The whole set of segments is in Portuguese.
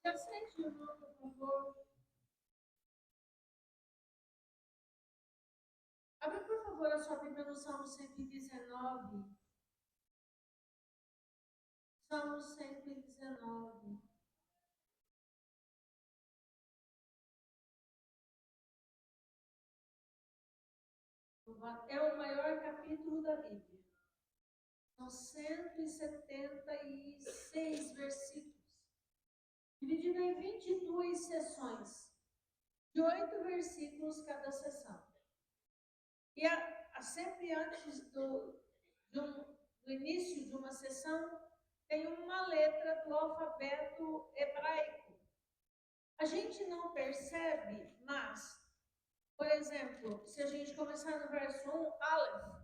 Já sente, irmão, por favor. Abre, por favor, a sua Bíblia no Salmo 119. Salmo 119. É o maior capítulo da Bíblia. São 176 versículos, dividido em 22 sessões, de 8 versículos cada sessão. E sempre antes do início de uma sessão, tem uma letra do alfabeto hebraico. A gente não percebe, mas, por exemplo, se a gente começar no verso 1, Aleph,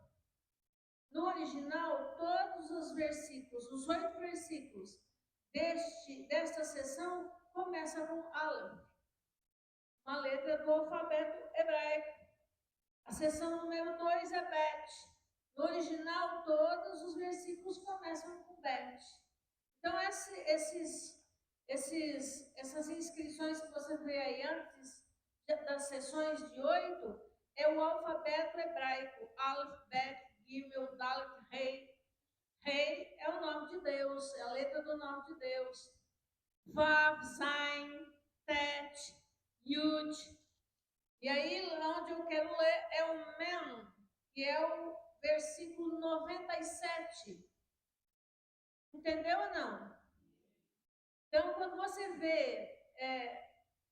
no original, todos os versículos, os 8 versículos desta sessão, começam com Aleph, uma letra do alfabeto hebraico. A sessão número 2 é Bet. No original, todos os versículos começam com Bet. Então, essas inscrições que você vê aí antes das sessões de 8 é o alfabeto hebraico. Aleph, Bet, Gimel, Dalet, Rei. Rei é o nome de Deus, é a letra do nome de Deus. Vav, Zain, Tet, Yud. E aí, onde eu quero ler é o Mem, que é o versículo 97. Entendeu ou não? Então, quando você vê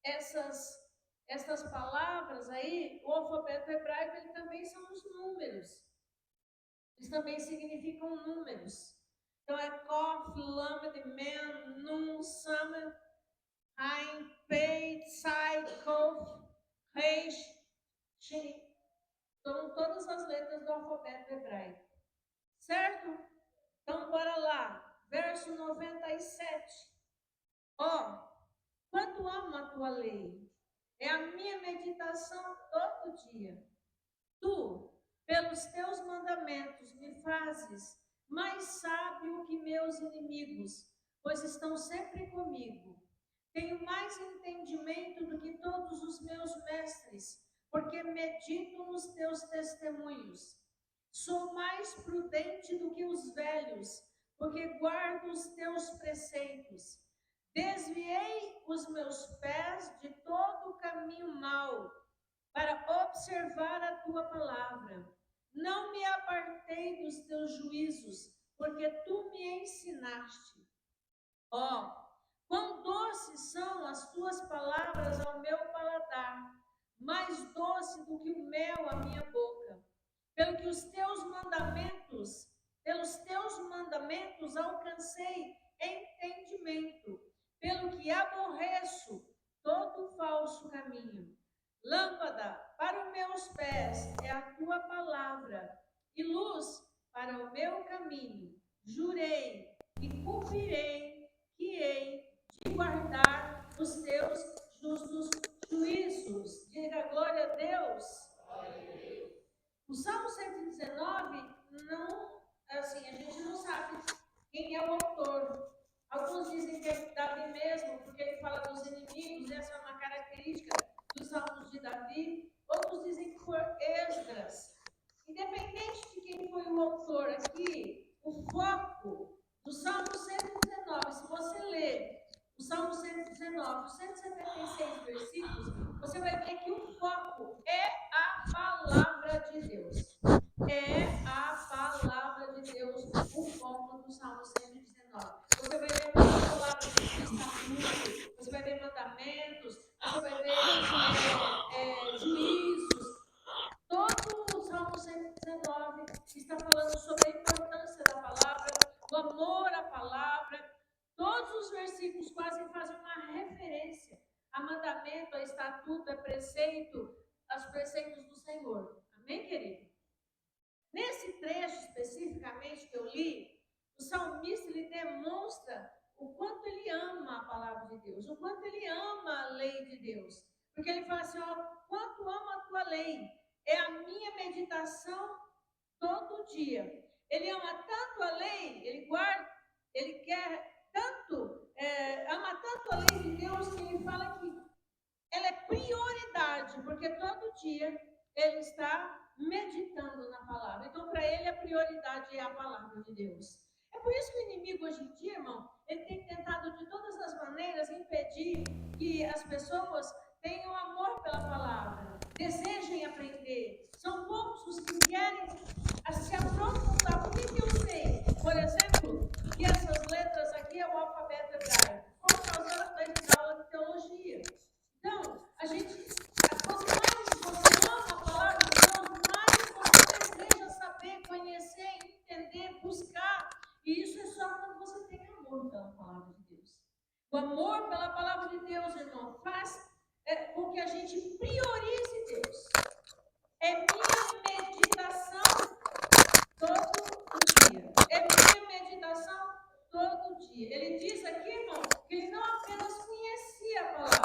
essas palavras aí, o alfabeto hebraico, ele também são os números. Eles também significam números. Então, é Kof, Lamed, Men, Nun, Samen, Ain, Pei, Tsai, Kof, Reish, Shin. São todas as letras do alfabeto hebraico. Certo? Então, bora lá. Verso 97. Ó, quanto amo a tua lei, é a minha meditação todo dia. Tu, pelos teus mandamentos, me fazes mais sábio que meus inimigos, pois estão sempre comigo. Tenho mais entendimento do que todos os meus mestres, porque medito nos teus testemunhos. Sou mais prudente do que os velhos, porque guardo os teus preceitos. Desviei os meus pés de todo o caminho mau, para observar a tua palavra. Não me apartei dos teus juízos, porque tu me ensinaste. Ó, quão doces são as tuas palavras ao meu paladar, mais doce do que o mel à minha boca. Pelos teus mandamentos alcancei entendimento, pelo que aborreço todo falso caminho. Lâmpada para os meus pés é a tua palavra, e luz para o meu caminho. Jurei e cumprirei que hei de guardar os teus justos juízos. Diga glória a Deus. O Salmo 119, não, assim, a gente não sabe quem é o autor. Alguns dizem que é Davi mesmo, porque ele fala dos inimigos, essa é uma característica dos Salmos de Davi. Outros dizem que foi Esdras. Independente de quem foi o autor aqui, o foco do Salmo 119, se você ler o Salmo 119, os 176 versículos, você vai ver que o foco é a palavra de Deus. É a palavra de Deus o foco do Salmo 119. Você vai ver muitas palavras de estatuto, você vai ver mandamentos, você vai ver juízos. Todo o Salmo 119 está falando sobre a importância da palavra, o amor à palavra. Todos os versículos quase fazem uma referência a mandamento, a estatuto, a preceito, aos preceitos do Senhor. Amém, querido? Nesse trecho especificamente que eu li, o salmista ele demonstra o quanto ele ama a palavra de Deus, o quanto ele ama a lei de Deus. Porque ele fala assim, ó, quanto amo a tua lei, é a minha meditação todo dia. Ele ama tanto a lei, ele guarda, ele quer tanto, ama tanto tanto a lei de Deus que ele fala que ela é prioridade, porque todo dia ele está meditando na palavra. Então, para ele, a prioridade é a palavra de Deus. É por isso que o inimigo, hoje em dia, irmão, ele tem tentado de todas as maneiras impedir que as pessoas tenham amor pela palavra, desejem aprender. São poucos os que querem se aprofundar. Por que eu sei, por exemplo, que essas letras aqui é o alfabeto hebraico? Por causa da aula de teologia. Então, quanto mais você ama a palavra de Deus, mais você deseja saber, conhecer, entender, buscar. E isso é só quando você tem amor pela palavra de Deus. O amor pela palavra de Deus, irmão, faz com que a gente priorize Deus. É minha meditação todo dia. É minha meditação todo dia. Ele diz aqui, irmão, que ele não apenas conhecia a palavra,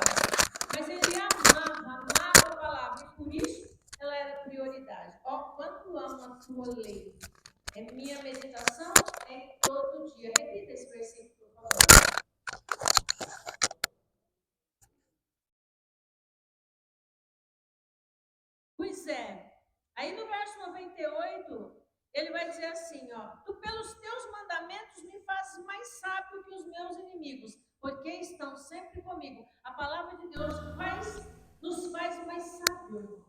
mas ele amava a palavra. E por isso ela era prioridade. Ó, quanto amo a tua lei. É minha meditação todo dia. Repita esse versículo, por favor. Pois é. Aí no verso 98, ele vai dizer assim, ó: tu pelos teus mandamentos me fazes mais sábio que os meus inimigos, porque estão sempre comigo. A palavra de Deus nos faz mais sábio.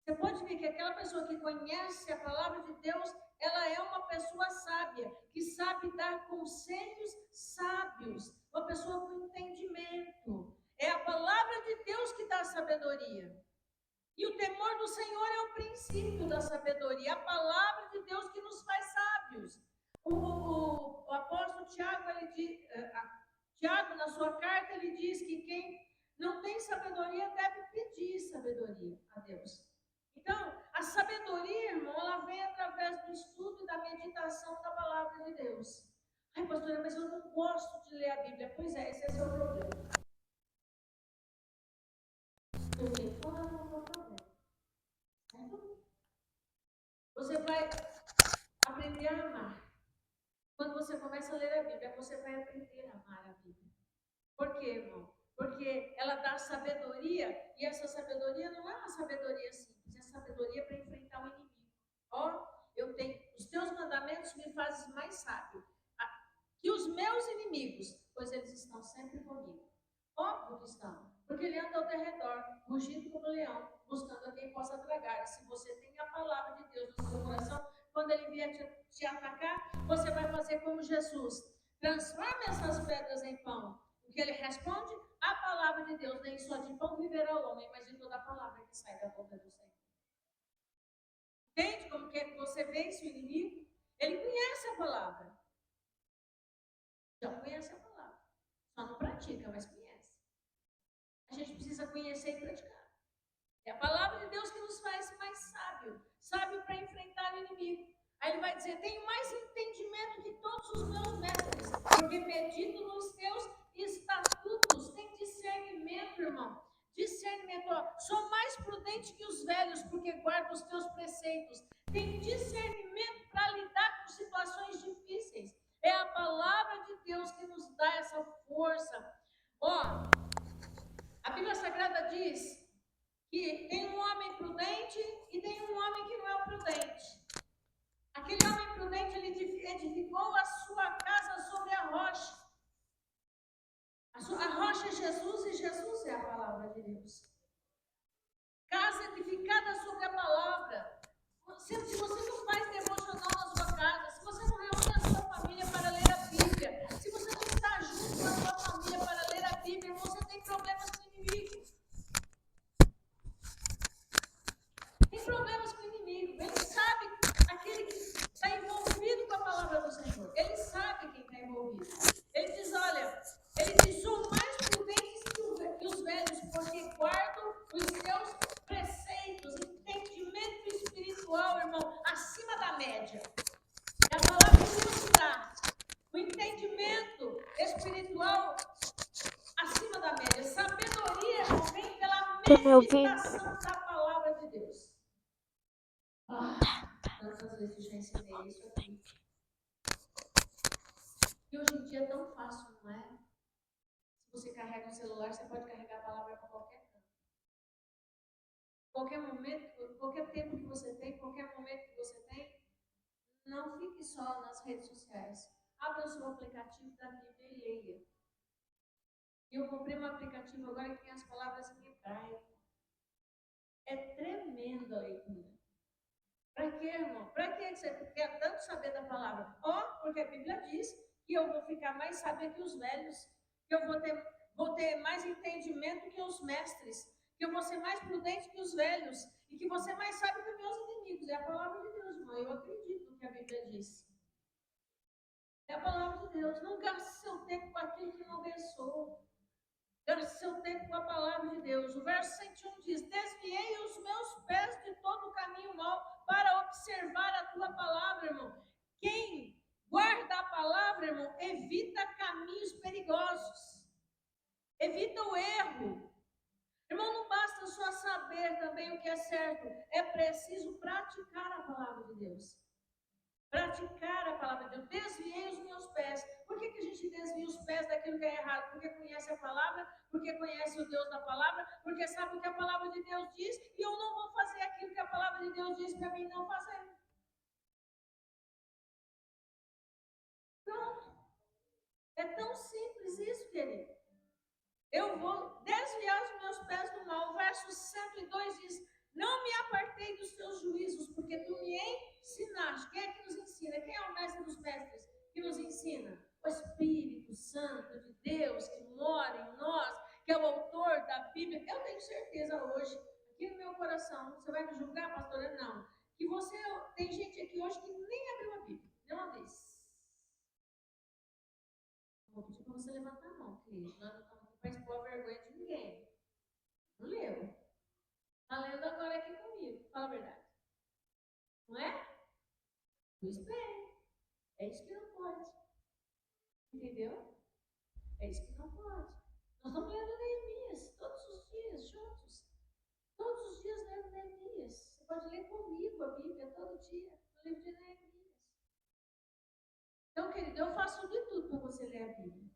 Você pode ver que aquela pessoa que conhece a palavra de Deus, ela é uma pessoa sábia, que sabe dar conselhos sábios, uma pessoa com entendimento. É a palavra de Deus que dá sabedoria. E o temor do Senhor é o princípio da sabedoria, a palavra de Deus que nos faz sábios. O apóstolo Tiago, Tiago, na sua carta, ele diz que quem não tem sabedoria deve pedir sabedoria a Deus. Então, a sabedoria, irmão, ela vem através do estudo e da meditação da palavra de Deus. Ai, pastora, mas eu não gosto de ler a Bíblia. Pois é, esse é o seu problema. Você vai aprender a amar. Quando você começa a ler a Bíblia, você vai aprender a amar a Bíblia. Por quê, irmão? Porque ela dá sabedoria, e essa sabedoria não é uma sabedoria simples, é sabedoria para enfrentar o inimigo. Ó, os teus mandamentos me fazem mais sábio que os meus inimigos, pois eles estão sempre comigo. Óbvio que estão, porque ele anda ao teu redor, rugindo como leão, buscando a quem possa tragar. E se você tem a palavra de Deus no seu coração, quando ele vier te atacar, você vai fazer como Jesus. Transforme essas pedras em pão. O que ele responde? A palavra de Deus, nem só de pão viverá o homem, mas de toda a palavra que sai da boca do Senhor. Entende como que é que você vence o inimigo? Ele conhece a palavra. Já conhece a palavra. Só não pratica, mas conhece. A gente precisa conhecer e praticar. É a palavra de Deus que nos faz mais sábio para enfrentar o inimigo. Aí ele vai dizer: tenho mais entendimento que todos os meus mestres, porque medito nos teus estatutos. Tem discernimento, irmão. Discernimento, ó, sou mais prudente que os velhos, porque guardo os teus preceitos. Tem discernimento para lidar com situações difíceis. É a palavra de Deus que nos dá essa força. Ó, a Bíblia Sagrada diz que tem um homem prudente e tem um homem que não é prudente. Aquele homem prudente, ele edificou a sua casa sobre a rocha. A rocha é Jesus e Jesus é a palavra de Deus. Casa edificada sobre a palavra. Se você não faz devocional na sua casa, se você não reúne a sua família para ler a Bíblia, se você não está junto com a sua família para ler a Bíblia, você tem problemas com o inimigo. Tem problemas com o inimigo. Ele sabe aquele que está envolvido com a palavra do Senhor. Ele sabe quem está envolvido. Ele diz, olha, sou mais prudente que os velhos, porque guardo os seus preceitos, entendimento espiritual, irmão, acima da média. É a palavra de Deus que dá. O entendimento espiritual acima da média. Sabedoria vem pela meditação da palavra de Deus. Tantas vezes eu já ensinei isso aqui. E hoje em dia é tão fácil, não é? Você carrega o celular, você pode carregar a palavra para qualquer canto. Qualquer momento, qualquer tempo que você tem, qualquer momento que você tem, não fique só nas redes sociais. Abra o seu aplicativo da Bíblia e leia. Eu comprei um aplicativo agora que tem as palavras em hebraico. É tremenda a leitura. Para quê, irmão? Para que você quer tanto saber da palavra? Porque a Bíblia diz que eu vou ficar mais sábia que os velhos, que eu vou ter mais entendimento que os mestres, que eu vou ser mais prudente que os velhos, e que você mais sábio que meus inimigos. É a palavra de Deus, irmão. Eu acredito no que a Bíblia diz. É a palavra de Deus. Não gaste seu tempo com aquilo que não abençoa. Gaste seu tempo com a palavra de Deus. O verso 101 diz: desviei os meus pés de todo o caminho mau para observar a tua palavra, irmão. Quem guarda a palavra, irmão, evita caminhos perigosos. Evita o erro. Irmão, não basta só saber também o que é certo. É preciso praticar a palavra de Deus. Praticar a palavra de Deus. Desviei os meus pés. Por que a gente desvia os pés daquilo que é errado? Porque conhece a palavra, porque conhece o Deus da palavra, porque sabe o que a palavra de Deus diz, e eu não vou fazer aquilo que a palavra de Deus diz para mim não fazer. Pronto. É tão simples isso, querido. Eu vou desviar os meus pés do mal. O verso 102 diz: não me apartei dos teus juízos, porque tu me ensinaste. Quem é que nos ensina? Quem é o mestre dos mestres que nos ensina? O Espírito Santo de Deus que mora em nós, que é o autor da Bíblia. Eu tenho certeza hoje, aqui no meu coração, você vai me julgar, pastora? Não. Que você, tem gente aqui hoje que nem abriu a Bíblia, nem uma vez. Vou pedir para você levantar a mão, querido. Nós não estamos aqui para expor a vergonha de ninguém. Não leu. Está lendo agora aqui comigo. Fala a verdade. Não é? Pois bem. É isso que não pode. Entendeu? É isso que não pode. Nós estamos lendo Neemias todos os dias, juntos. Todos os dias lendo Neemias. Você pode ler comigo a Bíblia todo dia, no livro de Neemias. Então, querido, eu faço de tudo para você ler a Bíblia.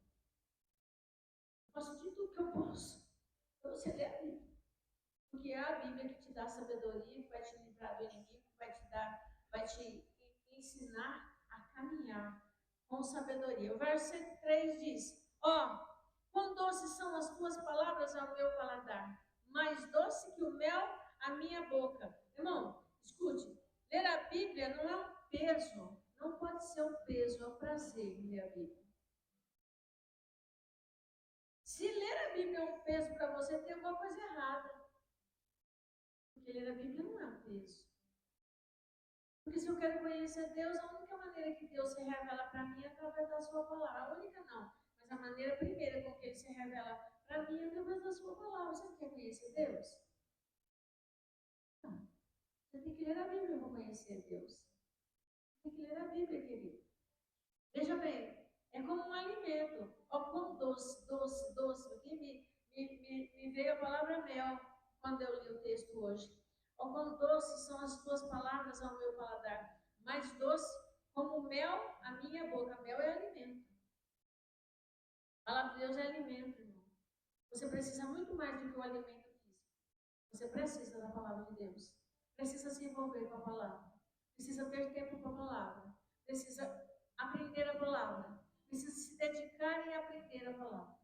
Eu faço de tudo que eu posso para você ler a Bíblia. Porque é a Bíblia que te dá sabedoria, que vai te livrar do inimigo, que vai te ensinar a caminhar com sabedoria. O verso 103 diz: quão doces são as tuas palavras ao meu paladar, mais doce que o mel à minha boca. Irmão, escute, ler a Bíblia não é um peso, não pode ser um peso, é um prazer ler a Bíblia. Se ler a Bíblia é um peso para você, tem alguma coisa errada. Porque ler a Bíblia não é um peso. Porque se eu quero conhecer Deus, a única maneira que Deus se revela para mim é através da sua palavra. A única não, mas a maneira primeira com que Ele se revela para mim é através da sua palavra. Você não quer conhecer Deus? Não. Você tem que ler a Bíblia para conhecer Deus. Tem que ler a Bíblia, querido. Veja bem, é como um alimento. Quão doce, doce, doce. Aqui me veio a palavra mel quando eu li o texto hoje. Quão doces são as tuas palavras ao meu paladar, mais doce como mel à minha boca. Mel é alimento. A palavra de Deus é alimento, irmão. Você precisa muito mais do que o alimento físico. Você precisa da palavra de Deus. Precisa se envolver com a palavra. Precisa ter tempo com a palavra. Precisa aprender a palavra. Precisa se dedicar em aprender a palavra.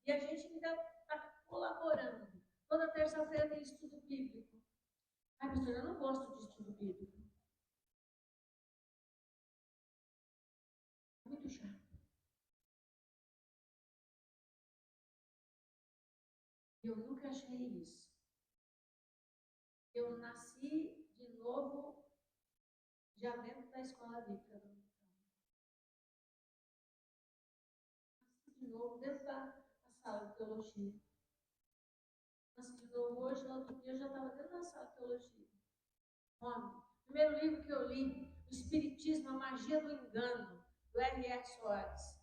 E a gente ainda está colaborando. Toda terça-feira tem estudo bíblico. Ai, pastor, eu não gosto de estudo bíblico. Muito chato. Eu nunca achei isso. Eu nasci de novo já dentro da escola bíblica dominical. Nasci de novo dentro da sala de teologia. Nasci de novo hoje, no outro dia eu já estava dentro da sala de teologia. Homem, primeiro livro que eu li, O Espiritismo, a Magia do Engano, do R.R. Soares.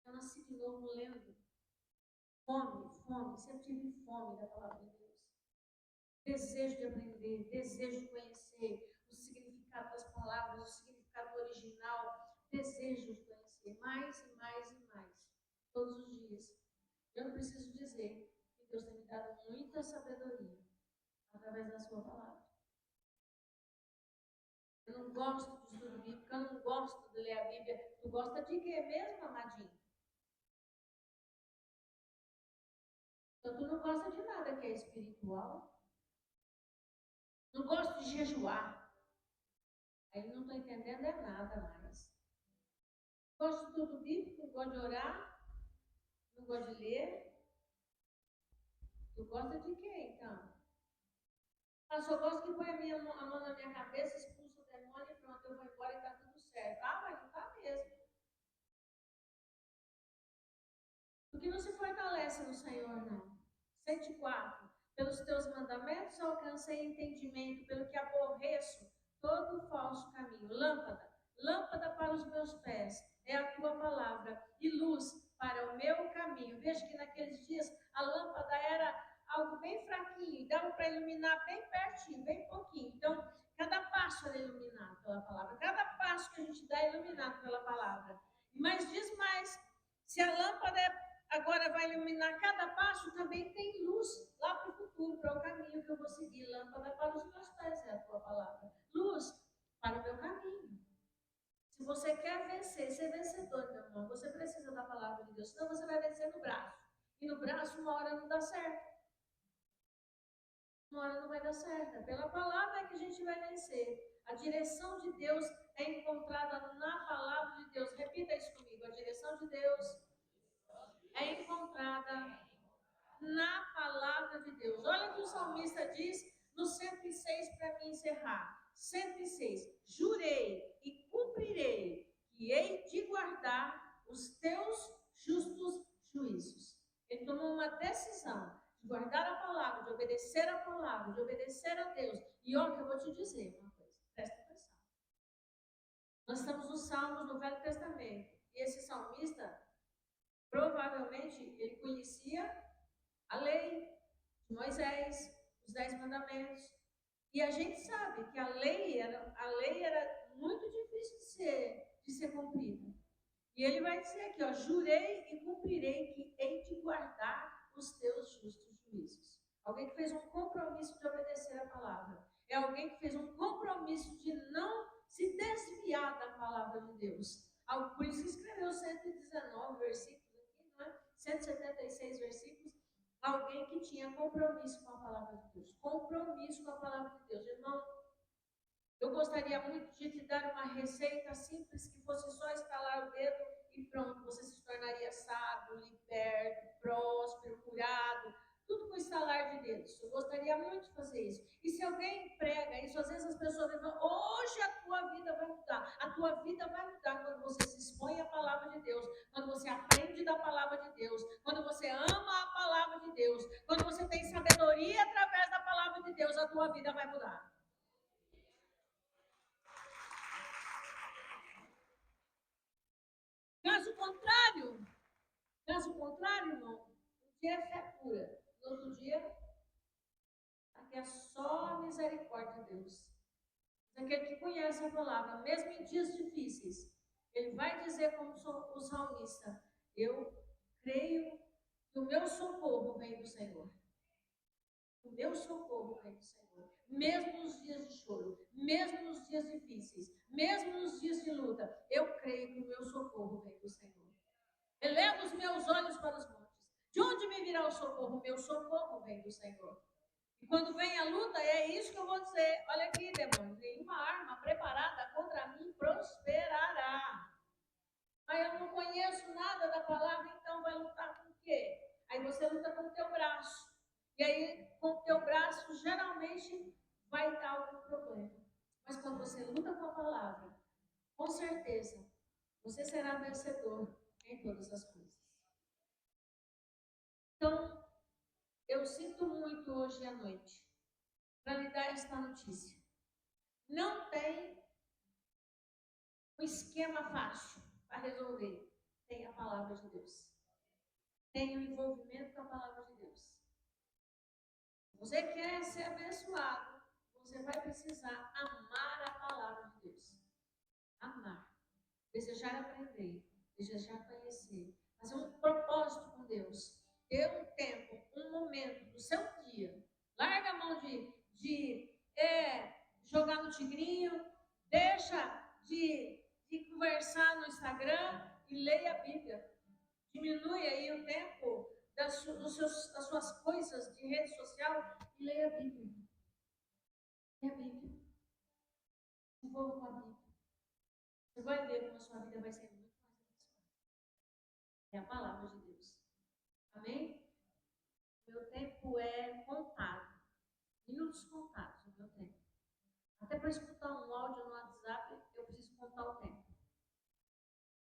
Eu nasci de novo lendo. Fome, sempre tive fome da palavra de Deus. Desejo de aprender, desejo de conhecer o significado das palavras, o significado original, desejo de conhecer mais e mais e mais. todos os dias. Eu não preciso dizer que Deus tem me dado muita sabedoria através da sua palavra. Eu não gosto de estudo bíblico, eu não gosto de ler a Bíblia. Tu gosta de quê mesmo, amadinho? Então tu não gosta de nada que é espiritual. Não gosto de jejuar. Aí não estou entendendo é nada mais. Gosto de estudo bíblico, não gosto de orar, não gosto de ler. Tu gosta de quê, então? Ah, só gosto que põe a mão na minha cabeça, expulsa o demônio e pronto, eu vou embora e está tudo certo. Ah, mas não está mesmo. Porque não se fortalece no Senhor, não. 104. Pelos teus mandamentos alcancei entendimento, pelo que aborreço todo falso caminho. Lâmpada, lâmpada para os meus pés, é a tua palavra, e luz para o meu caminho. Veja que naqueles dias a lâmpada era algo bem fraquinho, dava para iluminar bem pertinho, bem pouquinho. Então, cada passo era iluminado pela palavra, cada passo que a gente dá é iluminado pela palavra. Mas diz mais, se a lâmpada agora vai iluminar cada passo, também tem luz lá para o futuro, para o caminho que eu vou seguir. Lâmpada para os meus pés é a tua palavra. Luz para o meu caminho. Se você quer vencer, ser vencedor, meu irmão, você precisa da palavra de Deus, senão você vai vencer no braço. E no braço, uma hora não dá certo. Uma hora não vai dar certo. É pela palavra que a gente vai vencer. A direção de Deus é encontrada na palavra de Deus. Repita isso comigo. A direção de Deus é encontrada na palavra de Deus. Olha o que o salmista diz no 106 para me encerrar. 106. Jurei e cumprirei que hei de guardar os teus justos juízos. Ele tomou uma decisão de guardar a palavra, de obedecer a palavra, de obedecer a Deus. E olha que eu vou te dizer uma coisa, presta atenção. Nós estamos nos Salmos no Velho Testamento. E esse salmista, provavelmente, ele conhecia a lei de Moisés, os 10 mandamentos. E a gente sabe que a lei era muito difícil de ser cumprida. E ele vai dizer aqui, ó, jurei e cumprirei que hei de guardar os teus justos juízos. Alguém que fez um compromisso de obedecer a palavra. É alguém que fez um compromisso de não se desviar da palavra de Deus. Por isso escreveu 119 versículos aqui, não é? 176 versículos. Alguém que tinha compromisso com a palavra de Deus. Compromisso com a palavra de Deus. Irmão, eu gostaria muito de te dar uma receita simples que fosse só estalar o dedo e pronto, você se tornaria sábio, liberto, próspero, curado, tudo com estalar de dedos. Eu gostaria muito de fazer isso. E se alguém prega isso, às vezes as pessoas dizem, hoje a tua vida vai mudar. A tua vida vai mudar quando você se expõe à palavra de Deus, quando você aprende da palavra de Deus, quando você ama a palavra de Deus, quando você tem sabedoria através da palavra de Deus, a tua vida vai mudar. Caso contrário, irmão, um dia é fé pura, no outro dia, aqui é só a misericórdia de Deus. Aquele que conhece a palavra, mesmo em dias difíceis, ele vai dizer como o salmista, eu creio que o meu socorro vem do Senhor. O meu socorro vem do Senhor. Mesmo nos dias de choro, mesmo nos dias difíceis, mesmo nos dias de luta, eu creio que o meu socorro vem do Senhor. Elevo os meus olhos para os montes. De onde me virá o socorro? O meu socorro vem do Senhor. E quando vem a luta, é isso que eu vou dizer. Olha aqui, demônio, nenhuma arma preparada contra mim prosperará. Aí eu não conheço nada da palavra, então vai lutar com o quê? Aí você luta com o teu braço. E aí, com o teu braço, geralmente vai dar algum problema. Mas quando você luta com a palavra, com certeza, você será vencedor em todas as coisas. Então, eu sinto muito hoje à noite para lhe dar esta notícia. Não tem um esquema fácil para resolver. Tem a palavra de Deus. Tem o envolvimento com a palavra de Deus. Se você quer ser abençoado, você vai precisar amar a palavra de Deus. Amar. Desejar aprender. Desejar conhecer. Fazer um propósito Instagram e leia a Bíblia. Diminui aí o tempo das suas coisas de rede social e leia a Bíblia. Leia a Bíblia. Se envolva com a Bíblia. Você vai ver como a sua vida vai ser muito mais abençoada. É a palavra de Deus. Amém? Meu tempo é contado. Minutos contados o meu tempo. Até para escutar um áudio no WhatsApp, eu preciso contar o tempo.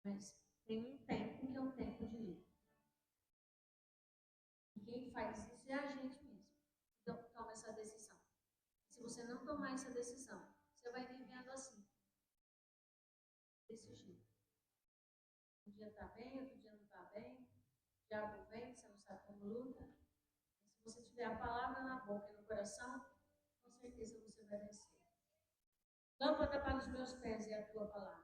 Mas tem um tempo que é um tempo de ler. E quem faz isso é a gente mesmo. Então, toma essa decisão. Se você não tomar essa decisão, você vai vivendo assim. Desse jeito. Um dia está bem, outro dia não está bem. O diabo vem, você não sabe como luta. Mas se você tiver a palavra na boca e no coração, com certeza você vai vencer. Lâmpada para os meus pés é a tua palavra.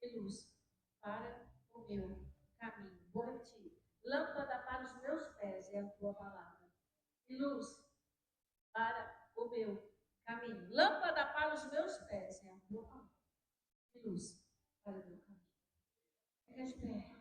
E luz para o meu caminho. Vou repetir. Lâmpada para os meus pés é a tua palavra. E luz para o meu caminho. Lâmpada para os meus pés é a tua palavra. E luz para o meu caminho. Fica de pé.